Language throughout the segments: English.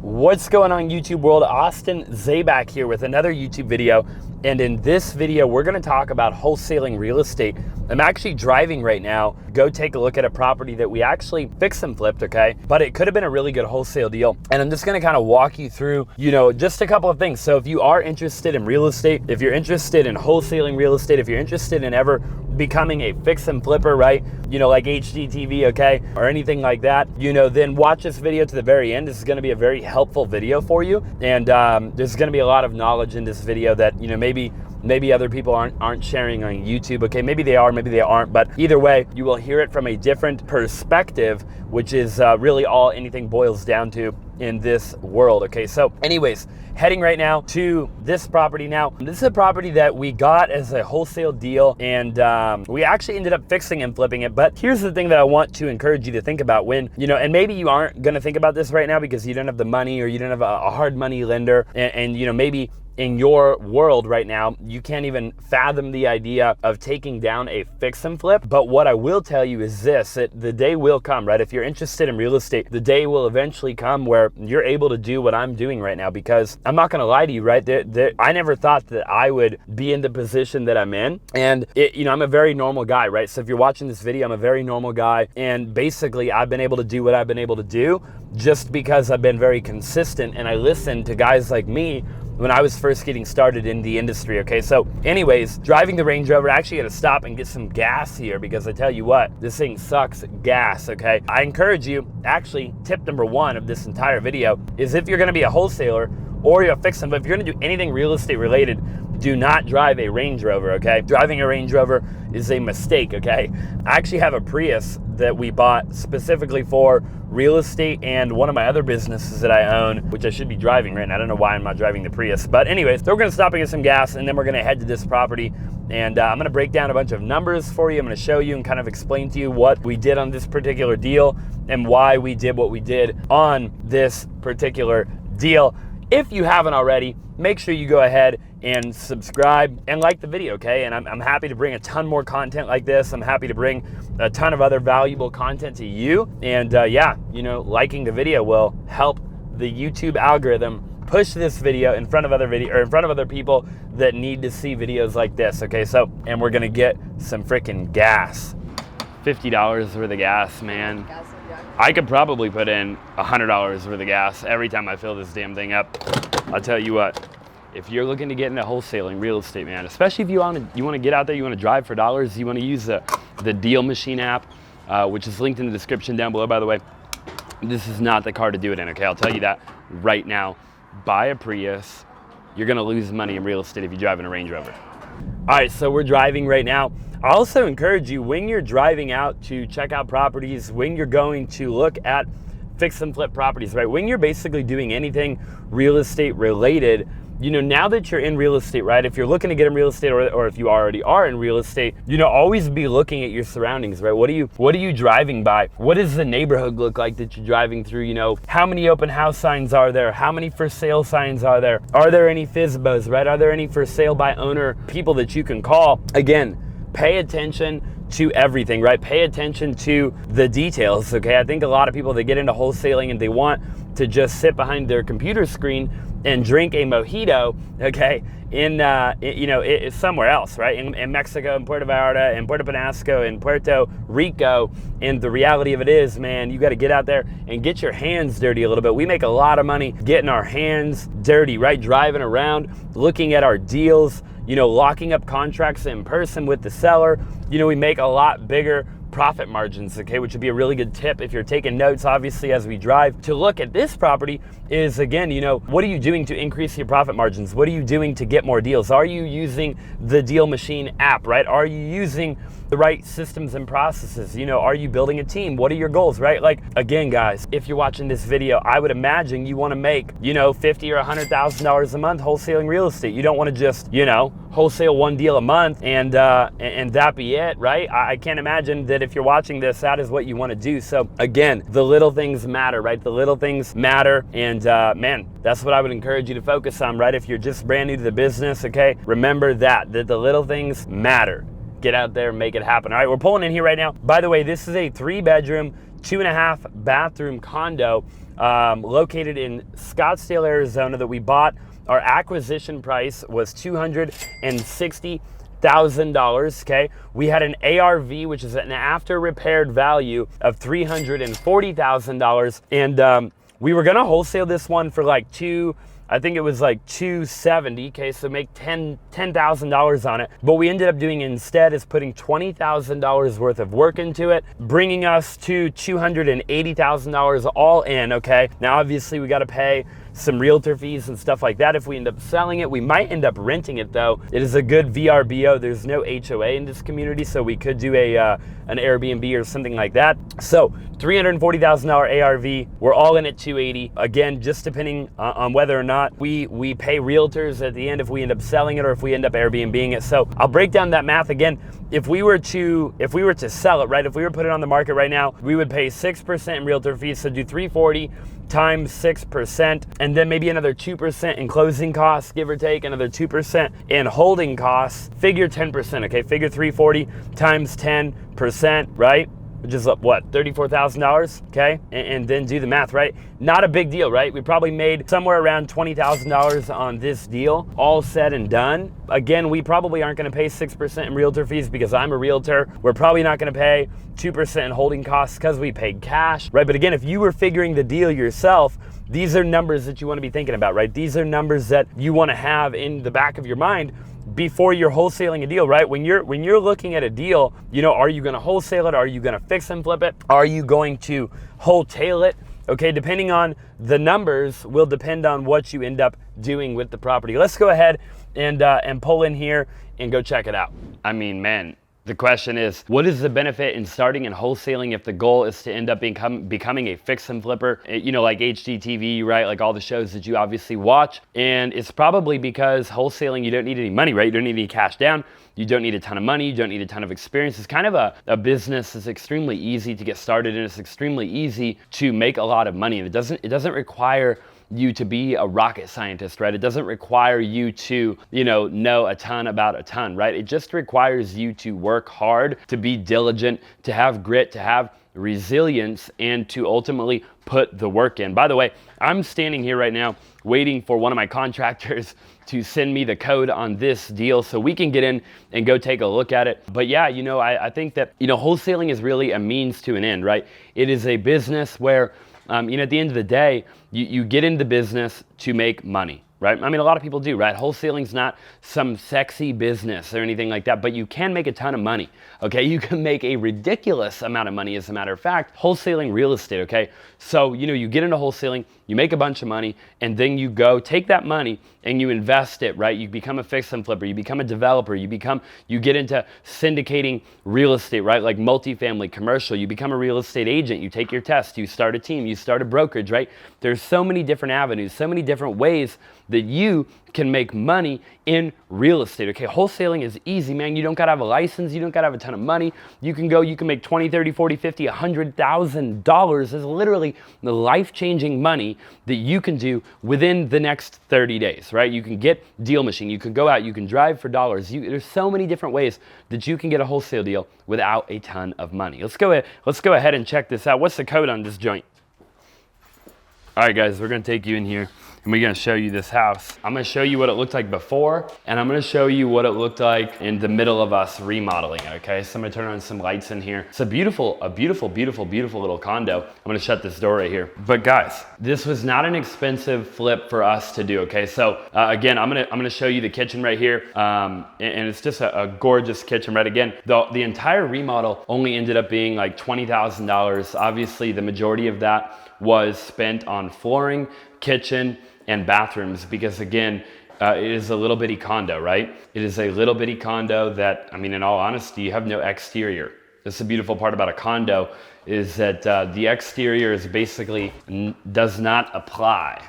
What's going on, YouTube world? Austin Zabak here with another YouTube video. And in this video, we're gonna talk about wholesaling real estate. I'm actually driving right now. Go take a look at a property that we actually fixed and flipped, okay? But it could have been a really good wholesale deal. And I'm just gonna kind of walk you through, just a couple of things. So if you are interested in real estate, if you're interested in wholesaling real estate, if you're interested in ever becoming a fix and flipper, right? Like HGTV, okay? Or anything like that, then watch this video to the very end. This is gonna be a very helpful video for you. And there's gonna be a lot of knowledge in this video that, maybe other people aren't sharing on YouTube, okay? Maybe they are, maybe they aren't, but either way, you will hear it from a different perspective, which is really all anything boils down to in this world, okay? So anyways, heading right now to this property. Now, this is a property that we got as a wholesale deal, and we actually ended up fixing and flipping it. But here's the thing that I want to encourage you to think about when, and maybe you aren't gonna think about this right now because you don't have the money or you don't have a hard money lender, and maybe in your world right now, you can't even fathom the idea of taking down a fix and flip. But what I will tell you is this, that the day will come, right? If you're interested in real estate, the day will eventually come where you're able to do what I'm doing right now, because I'm not gonna lie to you, right? I never thought that I would be in the position that I'm in. And I'm a very normal guy, right? So if you're watching this video, I'm a very normal guy. And basically I've been able to do what I've been able to do just because I've been very consistent and I listen to guys like me when I was first getting started in the industry, okay? So anyways, driving the Range Rover, I actually had to stop and get some gas here because I tell you what, this thing sucks gas, okay? I encourage you, actually, tip number one of this entire video is if you're gonna be a wholesaler or you're a fix and flip, if you're gonna do anything real estate related, do not drive a Range Rover, okay? Driving a Range Rover is a mistake, okay? I actually have a Prius that we bought specifically for real estate and one of my other businesses that I own, which I should be driving right now. I don't know why I'm not driving the Prius. But anyways, so we're gonna stop and get some gas and then we're gonna head to this property. And I'm gonna break down a bunch of numbers for you. I'm gonna show you and kind of explain to you what we did on this particular deal and why we did what we did on this particular deal. If you haven't already, make sure you go ahead and subscribe and like the video, okay? And I'm happy to bring a ton more content like this. I'm happy to bring a ton of other valuable content to you. And liking the video will help the YouTube algorithm push this video in front of other people that need to see videos like this, okay? So, and we're gonna get some freaking gas. $50 worth of gas, man. I could probably put in $100 worth of gas every time I fill this damn thing up. I'll tell you what, if you're looking to get into wholesaling real estate, man, especially if you want to get out there, you want to drive for dollars, you want to use the Deal Machine app, which is linked in the description down below, by the way. This is not the car to do it in, okay? I'll tell you that right now. Buy a Prius. You're going to lose money in real estate if you drive in a Range Rover. All right, so we're driving right now. I also encourage you, when you're driving out to check out properties, when you're going to look at fix and flip properties, right? When you're basically doing anything real estate related, now that you're in real estate, right? If you're looking to get in real estate or if you already are in real estate, always be looking at your surroundings, right? What are you driving by? What does the neighborhood look like that you're driving through? How many open house signs are there? How many for sale signs are there? Are there any FSBOs, right? Are there any for sale by owner people that you can call? Again, pay attention to everything, right? Pay attention to the details, okay? I think a lot of people, they get into wholesaling and they want to just sit behind their computer screen and drink a mojito, okay, in somewhere else, right? In Mexico, in Puerto Vallarta, in Puerto Penasco, in Puerto Rico. And the reality of it is, man, you got to get out there and get your hands dirty a little bit. We make a lot of money getting our hands dirty, right? Driving around, looking at our deals, locking up contracts in person with the seller. We make a lot bigger profit margins, okay, which would be a really good tip if you're taking notes, obviously, as we drive to look at this property is, again, what are you doing to increase your profit margins? What are you doing to get more deals? Are you using the Deal Machine app, right? Are you using the right systems and processes? Are you building a team? What are your goals, right? Like, again, guys, if you're watching this video, I would imagine you want to make, $50,000 or $100,000 a month wholesaling real estate. You don't want to just, wholesale one deal a month and that be it, right? I can't imagine that if you're watching this, that is what you want to do. So again, the little things matter, right? The little things matter. And man, that's what I would encourage you to focus on, right? If you're just brand new to the business, okay, remember that the little things matter. Get out there and make it happen. All right, we're pulling in here right now. By the way, this is a 3-bedroom, 2.5 bathroom condo. located in Scottsdale, Arizona that we bought. Our acquisition price was $260,000, okay? We had an ARV, which is an after repaired value of $340,000. And we were gonna wholesale this one for like I think it was like $270, okay, so make $10,000 on it. But we ended up doing instead is putting $20,000 worth of work into it, bringing us to $280,000 all in, okay? Now, obviously, we gotta pay some realtor fees and stuff like that if we end up selling it. We might end up renting it though. It is a good VRBO. There's no HOA in this community, so we could do an Airbnb or something like that. So $340,000 ARV, we're all in at $280. Again, just depending on whether or not we pay realtors at the end if we end up selling it or if we end up AirbnBing it. So I'll break down that math again. If we were to sell it, right, if we were to put it on the market right now, we would pay 6% in realtor fees, so do 340 times 6%, and then maybe another 2% in closing costs, give or take, another 2% in holding costs, figure 10%, okay? Figure 340 times 10%, right? Which is what, $34,000, okay? And then do the math, right? Not a big deal, right? We probably made somewhere around $20,000 on this deal, all said and done. Again, we probably aren't gonna pay 6% in realtor fees because I'm a realtor. We're probably not gonna pay 2% in holding costs because we paid cash, right? But again, if you were figuring the deal yourself, these are numbers that you wanna be thinking about, right? These are numbers that you wanna have in the back of your mind before you're wholesaling a deal, right? When you're looking at a deal, you know, are you gonna wholesale it? Are you gonna fix and flip it? Are you going to wholesale it? Okay, depending on the numbers will depend on what you end up doing with the property. Let's go ahead and pull in here and go check it out. I mean, man, the question is, what is the benefit in starting and wholesaling if the goal is to end up becoming a fix and flipper? You know, like HGTV, right? Like all the shows that you obviously watch. And it's probably because wholesaling, you don't need any money, right? You don't need any cash down. You don't need a ton of money. You don't need a ton of experience. It's kind of a business that's extremely easy to get started, and it's extremely easy to make a lot of money. And it doesn't require you to be a rocket scientist, right? It doesn't require you to, know a ton about a ton, right? It just requires you to work hard, to be diligent, to have grit, to have resilience, and to ultimately put the work in. By the way, I'm standing here right now waiting for one of my contractors to send me the code on this deal so we can get in and go take a look at it. But yeah, I think that, wholesaling is really a means to an end, right? It is a business where at the end of the day, you get into business to make money, right? I mean, a lot of people do, right? Wholesaling's not some sexy business or anything like that, but you can make a ton of money, okay? You can make a ridiculous amount of money, as a matter of fact, wholesaling real estate, okay? So, you get into wholesaling, you make a bunch of money, and then you go take that money and you invest it, right? You become a fix and flipper, you become a developer, you get into syndicating real estate, right? Like multifamily, commercial, you become a real estate agent, you take your test, you start a team, you start a brokerage, right? There's so many different avenues, so many different ways that you can make money in real estate, okay? Wholesaling is easy, man. You don't gotta have a license, you don't gotta have a ton of money. You can make 20, 30, 40, 50, $100,000 is literally the life-changing money that you can do within the next 30 days, right? You can get Deal Machine, you can go out, you can drive for dollars. There's so many different ways that you can get a wholesale deal without a ton of money. Let's go ahead and check this out. What's the code on this joint? All right, guys, we're gonna take you in here and we're gonna show you this house. I'm gonna show you what it looked like before, and I'm gonna show you what it looked like in the middle of us remodeling, okay? So I'm gonna turn on some lights in here. It's a beautiful little condo. I'm gonna shut this door right here. But guys, this was not an expensive flip for us to do, okay? So again, I'm gonna show you the kitchen right here, and it's just a gorgeous kitchen, right? Again, the entire remodel only ended up being like $20,000. Obviously, the majority of that was spent on flooring, kitchen, and bathrooms, because again, it is a little bitty condo, right? It is a little bitty condo that, I mean, in all honesty, you have no exterior. That's the beautiful part about a condo, is that the exterior is basically does not apply.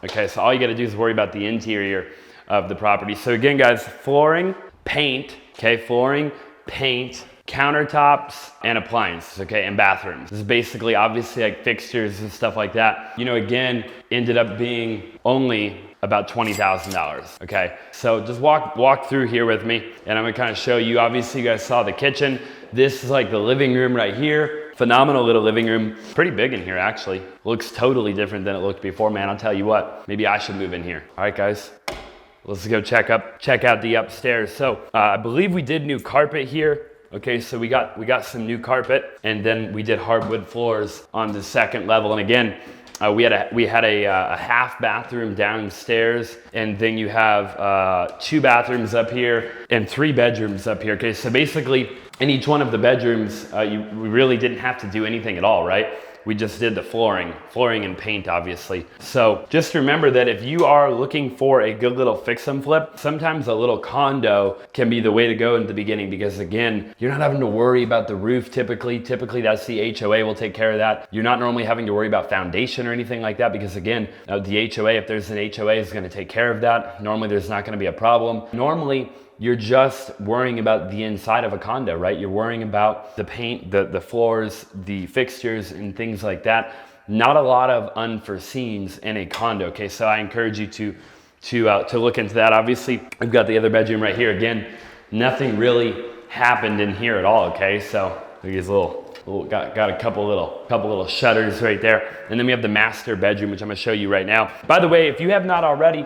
Okay, so all you gotta do is worry about the interior of the property. So again, guys, flooring, paint, okay, flooring, paint, countertops, and appliances, okay, and bathrooms. This is basically obviously like fixtures and stuff like that. Again, ended up being only about $20,000, okay? So just walk through here with me, and I'm gonna kind of show you. Obviously, you guys saw the kitchen. This is like the living room right here. Phenomenal little living room. Pretty big in here, actually. Looks totally different than it looked before, man. I'll tell you what, maybe I should move in here. All right, guys. Let's go check out the upstairs. So I believe we did new carpet here. Okay, so we got some new carpet, and then we did hardwood floors on the second level. And again, we had a half bathroom downstairs, and then you have 2 bathrooms up here and 3 bedrooms up here. Okay, so basically in each one of the bedrooms, we really didn't have to do anything at all, right? We just did the flooring and paint, obviously. So just remember that if you are looking for a good little fix and flip, sometimes a little condo can be the way to go in the beginning, because again, you're not having to worry about the roof typically. Typically that's the HOA will take care of that. You're not normally having to worry about foundation or anything like that, because again, the HOA, if there's an HOA, is gonna take care of that. Normally there's not gonna be a problem. Normally, you're just worrying about the inside of a condo, right? You're worrying about the paint, the floors, the fixtures, and things like that. Not a lot of unforeseens in a condo, okay? So I encourage you to look into that. Obviously, we've got the other bedroom right here. Again, nothing really happened in here at all, okay? So look at these got a couple little shutters right there. And then we have the master bedroom, which I'm gonna show you right now. By the way, if you have not already,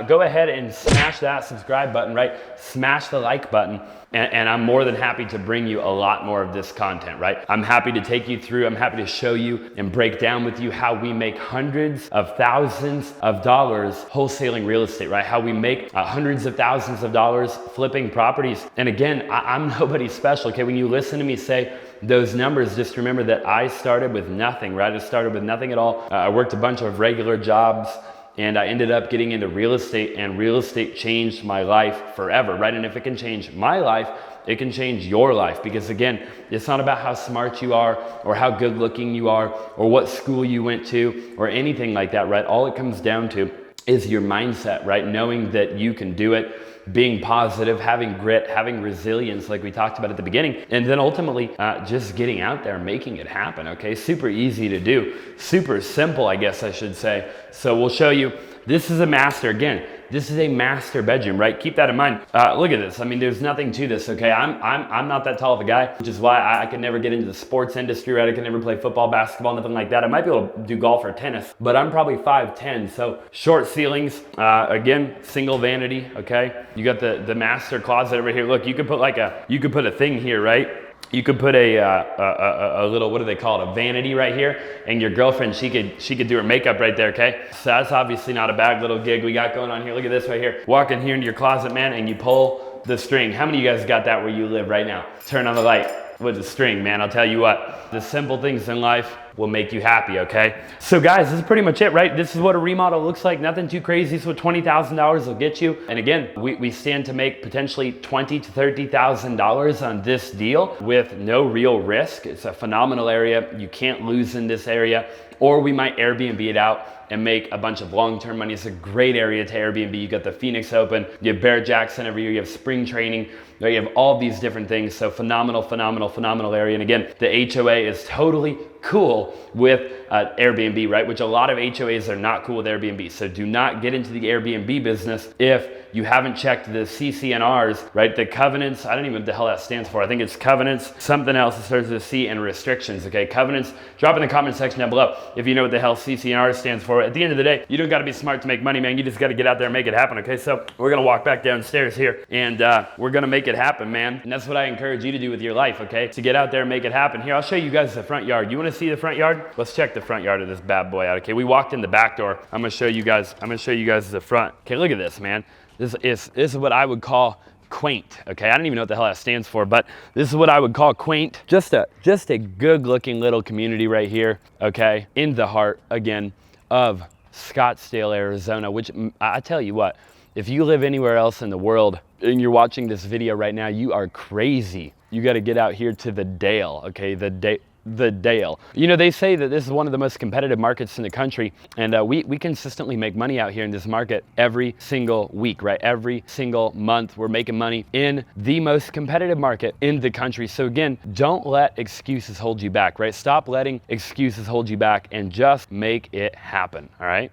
go ahead and smash that subscribe button, right? Smash the like button. And I'm more than happy to bring you a lot more of this content, right? I'm happy to take you through, I'm happy to show you and break down with you how we make hundreds of thousands of dollars wholesaling real estate, right? How we make hundreds of thousands of dollars flipping properties. And again, I'm nobody special, okay? When you listen to me say those numbers, just remember that I started with nothing, right? I started with nothing at all. I worked a bunch of regular jobs, and I ended up getting into real estate, and real estate changed my life forever, right? And if it can change my life, it can change your life, because again, it's not about how smart you are or how good looking you are or what school you went to or anything like that, right? All it comes down to is your mindset, right? Knowing that you can do it, being positive, having grit, having resilience, like we talked about at the beginning, and then ultimately just getting out there, making it happen, okay? Super easy to do, super simple, I guess I should say. So we'll show you, this is a master, again, this is a master bedroom, right? Keep that in mind. Look at this. I mean, there's nothing to this, okay? I'm not that tall of a guy, which is why I could never get into the sports industry, right? I could never play football, basketball, nothing like that. I might be able to do golf or tennis, but I'm probably 5'10", so short ceilings. Again, single vanity, okay? You got the master closet over here. Look, you could put a thing here, right? You could put a little, what do they call it, a vanity right here, and your girlfriend, she could do her makeup right there, okay? So that's obviously not a bad little gig we got going on here. Look at this right here. Walk in here into your closet, man, and you pull the string. How many of you guys got that where you live right now? Turn on the light with the string, man. I'll tell you what, the simple things in life will make you happy, okay? So guys, this is pretty much it, right? This is what a remodel looks like. Nothing too crazy. So $20,000 will get you. And again, we stand to make potentially $20,000 to $30,000 on this deal with no real risk. It's a phenomenal area. You can't lose in this area. Or we might Airbnb it out and make a bunch of long-term money. It's a great area to Airbnb. You got the Phoenix Open, you have Bear Jackson every year, you have spring training, you have all these different things. So phenomenal area. And again, the HOA is totally cool with Airbnb, right? Which a lot of HOAs are not cool with Airbnb. So do not get into the Airbnb business if you haven't checked the CCNRs, right? The covenants, I don't even know what the hell that stands for. I think it's covenants, something else that starts with a C, and restrictions, okay? Covenants, drop in the comment section down below if you know what the hell CCNR stands for. At the end of the day, you don't gotta be smart to make money, man. You just gotta get out there and make it happen, okay? So we're gonna walk back downstairs here, and we're gonna make it happen, man. And that's what I encourage you to do with your life, okay? To get out there and make it happen. Here, I'll show you guys the front yard. You wanna see the front yard? Let's check the front yard of this bad boy out, okay? We walked in the back door. I'm gonna show you guys the front. Okay, look at this, man. This is what I would call quaint, okay? I don't even know what the hell that stands for, but this is what I would call quaint. Just a good looking little community right here, okay? In the heart, again, of Scottsdale, Arizona, which I tell you what, if you live anywhere else in the world and you're watching this video right now, you are crazy. You gotta get out here to the Dale, okay? The Dale. You know, they say that this is one of the most competitive markets in the country, and we consistently make money out here in this market every single week, right? Every single month we're making money in the most competitive market in the country. So again, don't let excuses hold you back, right? Stop letting excuses hold you back and just make it happen, all right?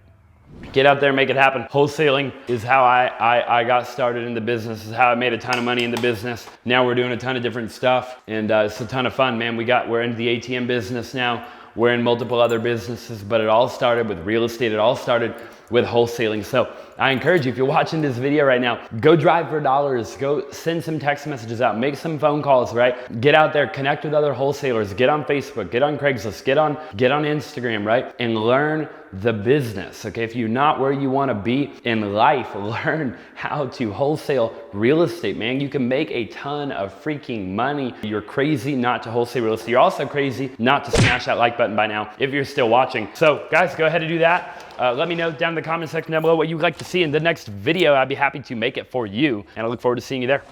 Get out there, make it happen. Wholesaling is how I got started in the business, is how I made a ton of money in the business. Now we're doing a ton of different stuff, and it's a ton of fun, man. We're into the ATM business now. We're in multiple other businesses, but it all started with real estate. It all started with wholesaling. So I encourage you, if you're watching this video right now, go drive for dollars, go send some text messages out, make some phone calls, right? Get out there, connect with other wholesalers, get on Facebook, get on Craigslist, get on Instagram, right? And learn the business, okay? If you're not where you wanna be in life, learn how to wholesale real estate, man. You can make a ton of freaking money. You're crazy not to wholesale real estate. You're also crazy not to smash that like button by now if you're still watching. So guys, go ahead and do that. Let me know down in the comment section down below what you'd like to see in the next video. I'd be happy to make it for you, and I look forward to seeing you there.